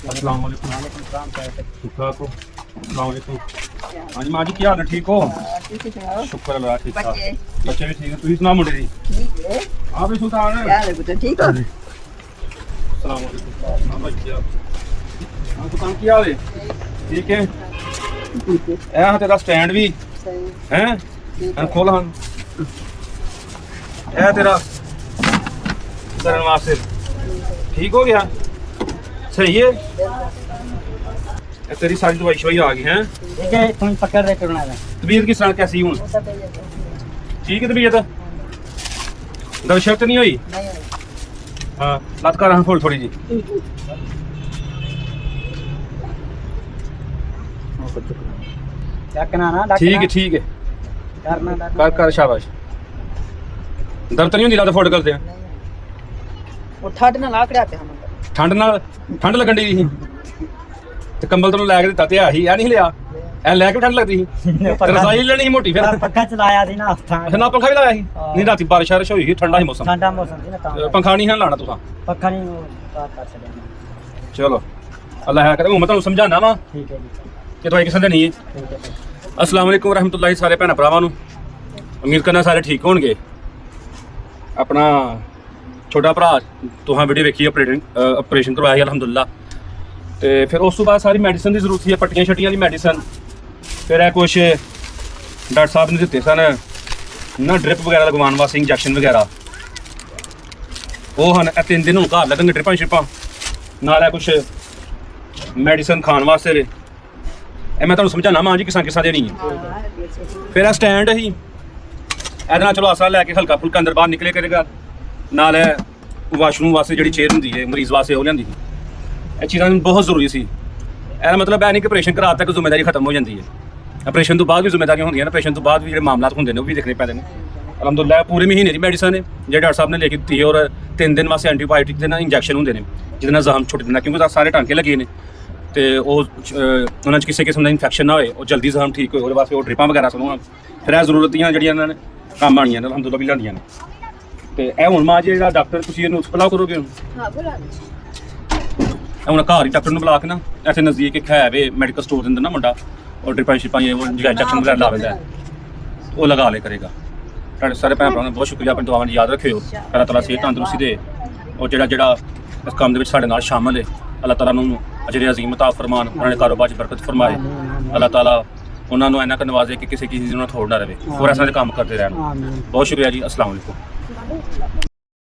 अस्सलाम वालेकुम। ठीक ठाक हो? अस्सलाम वालेकुम। हाँ जी माँ जी, क्या हाल है? ठीक हो? शुक्र अल्लाह, ठीक ठाक। बच्चे भी ठीक है। तुम सुना मुंडे जी? आप भी सुल्तान है? ठीक हो? अस्सलाम वालेकुम। हाँ भाई, क्या हाँ सुल्तान, क्या हाल है? ठीक है। हाँ तेरा स्टैंड भी हैं खोल। हाँ ਇਹ तेरा ਕਰਨ ਵਾਸਤੇ ठीक हो गया? सही है। तेरी सारी दवाई शवाई आ गई है। ठीक है, तुम पकड़ रहे करना है। तबीयत किस तरह कैसी हूँ? ठीक है तबीयत? दर्द शर्त नहीं हुई? हाँ लत कर हाँ थोड़ी जी। ठीक है कर शाबाश। दर्द तो नहीं होंगी? लत फोड़ करते हैं ठंड लगन डी थी ते कंबल तैनूं लै के दित्ता ते ही नहीं लिया ऐ लै के ठंड लगदी थी रजाई लेनी मोटी फिर पक्का चलाया थी ना ना पंखा भी लाया सी नहीं राती बारिश शारिश होई ही ठंडा ही मौसम थी ना पंखा नहीं है लाना तुसां पक्का नहीं कर सकते। चलो अल्लाह है करे मैं तुहानूं समझाना वा ठीक है जी, कि दवाई किस देनी है। ठीक है। अस्सलाम वालेकुम रहमतुल्लाहि सारे भैन भरावां नूं उम्मीद करना सारे ठीक होणगे। अपना छोटा भरा तुहां वीडियो वेखी ऑपरेशन करवाया अलहमदुलिल्लाह ते फिर उस तो बाद सारी मैडिसन की जरूरत थी पट्टियां शट्टियां की मैडिसन फिर है कुछ डॉक्टर साहब ने दिते सन ना ड्रिप वगैरह लगवाने वास्ते इंजैक्शन वगैरह वो हैं 3 दिन हूँ घर लगन ड्रिपां श्रिपां नाल है कुछ मैडिसन खाने वास्ते वे मैं तुहानूं समझाना मां जी किसां किसां देनी है। फिर स्टैंड ही ਇਹਦੇ ਨਾਲ ਚਲੋ ਆਸਰਾ ਲੈ ਕੇ ਹਲਕਾ ਫੁਲਕਾ ਅੰਦਰ ਬਾਹਰ ਨਿਕਲੇ ਕਰੇਗਾ ਨਾਲ ਹੈ ਵਾਸ਼ਰੂਮ ਵਾਸਤੇ ਜਿਹੜੀ ਚੇਅਰ ਹੁੰਦੀ ਹੈ ਮਰੀਜ਼ ਵਾਸਤੇ ਉਹ ਲਿਆਂਦੀ ਇਹ ਚੀਜ਼ਾਂ ਬਹੁਤ ਜ਼ਰੂਰੀ ਸੀ। ਇਹਦਾ ਮਤਲਬ ਇਹ ਨਹੀਂ ਕਿ ਆਪਰੇਸ਼ਨ ਕਰਾ ਤੱਕ ਜ਼ਿੰਮੇਵਾਰੀ ਖਤਮ ਹੋ ਜਾਂਦੀ ਹੈ। ਆਪਰੇਸ਼ਨ ਤੋਂ ਬਾਅਦ ਵੀ ਜ਼ਿੰਮੇਵਾਰੀਆਂ ਹੁੰਦੀਆਂ ਨੇ ਆਪਰੇਸ਼ਨ ਤੋਂ ਬਾਅਦ ਵੀ ਜਿਹੜੇ ਮਾਮਲਾਤ ਹੁੰਦੇ ਨੇ ਉਹ ਵੀ ਦੇਖਣੇ ਪੈਂਦੇ ਨੇ। ਅਲਹਮਦੁਲਿਲਾ ਪੂਰੇ ਮਹੀਨੇ ਦੀ ਮੈਡੀਸਨ ਹੈ ਜਿਹੜੇ ਡਾਕਟਰ ਸਾਹਿਬ ਨੇ ਲਿਖ ਕੇ ਦਿੱਤੀ ਹੈ ਔਰ 3 ਦਿਨ ਵਾਸਤੇ ਐਂਟੀਬਾਇਓਟਿਕ ਦੇ ਨਾਲ ਇੰਜੈਕਸ਼ਨ ਹੁੰਦੇ ਨੇ ਜਿਹਦੇ ਨਾਲ ਜ਼ਖਮ ਛੁੱਟ ਜਾਂਦਾ ਕਿਉਂਕਿ ਸਾਰੇ ਟਾਂਕੇ ਲੱਗੇ ਨੇ ਤੇ ਉਹ ਉਹਨਾਂ 'ਚ ਕਿਸੇ ਕਿਸਮ ਦਾ ਇਨਫੈਕਸ਼ਨ ਨਾ ਹੋਏ ਉਹ ਜਲਦੀ ਜ਼ਖਮ ਠੀਕ ਹੋਏ ਉਹਦੇ ਵਾਸਤੇ ਉਹ ਡ੍ਰਿਪਾਂ ਵਗੈਰਾ ਸਾਨੂੰ ਫਿਰ ਇਹ ਜ਼ਰੂਰਤੀਆਂ ਜਿਹੜੀਆਂ ਇਹਨਾਂ ਨੇ ਕੰਮ ਆਣੀਆਂ ਨੇ ਅਲਹਮਦੁਲਿਲਾ ਵੀ ਲਿਆਂਦੀਆਂ ਨੇ ਤੇ ਇਹ ਹੁਣ ਮਾਂ ਜਿਹੜਾ ਡਾਕਟਰ ਤੁਸੀਂ ਇਹਨੂੰ ਸਪਲਾਹ ਕਰੋਗੇ हाँ बुला ਹੁਣ ਘਰ ਹੀ ਡਾਕਟਰ ਨੂੰ ਬੁਲਾ ਕੇ ਨਾ ਇੱਥੇ ਨਜ਼ਦੀਕ ਇੱਕ ਹੈ ਵੇ ਮੈਡੀਕਲ ਸਟੋਰ ਦੇ ਅੰਦਰ ਨਾ ਮੁੰਡਾ ਉਹ ਡ੍ਰਿਪਾਂ ਸ਼ਿਪਾਂ ਉਹ ਇੰਜੈਕਸ਼ਨ ਵਗੈਰਾ ਲਾ ਦਿੰਦਾ ਉਹ ਲਗਾ ਲੇ ਕਰੇਗਾ। ਤੁਹਾਡੇ ਸਾਰੇ ਭੈਣ ਭਰਾਵਾਂ ਦਾ ਬਹੁਤ ਸ਼ੁਕਰੀਆ ਆਪਣੀ ਦੁਆਵਾਂ ਨੂੰ ਯਾਦ ਰੱਖਿਓ। ਅੱਲਾਹ ਤਾਲਾ ਸਿਹਤ ਤੰਦਰੁਸਤੀ ਦੇ ਉਹ ਜਿਹੜਾ ਇਸ ਕੰਮ ਦੇ ਵਿੱਚ ਸਾਡੇ ਨਾਲ ਸ਼ਾਮਲ ਹੈ ਅੱਲਾਹ ਤਾਲਾ ਨੂੰ ਅਜਰ ਅਜ਼ੀਮ ਅਤਾ ਫਰਮਾਨ ਉਹਨਾਂ ਦੇ ਕਾਰੋਬਾਰ 'ਚ ਬਰਕਤ ਫਰਮਾਏ। ਅੱਲਾਹ ਤਾਲਾ ਉਹਨਾਂ ਨੂੰ ਇੰਨਾ ਕੁ ਨਵਾਜ਼ੇ ਕਿ ਕਿਸੇ ਚੀਜ਼ ਨੂੰ ਥੋੜ ਨਾ ਰਵੇ ਹੋਰ ਇਸ ਤਰ੍ਹਾਂ ਦੇ ਕੰਮ ਕਰਦੇ ਰਹਿਣ। ਬਹੁਤ ਸ਼ੁਕਰੀਆ ਜੀ। अस्सलाम वालेकुम।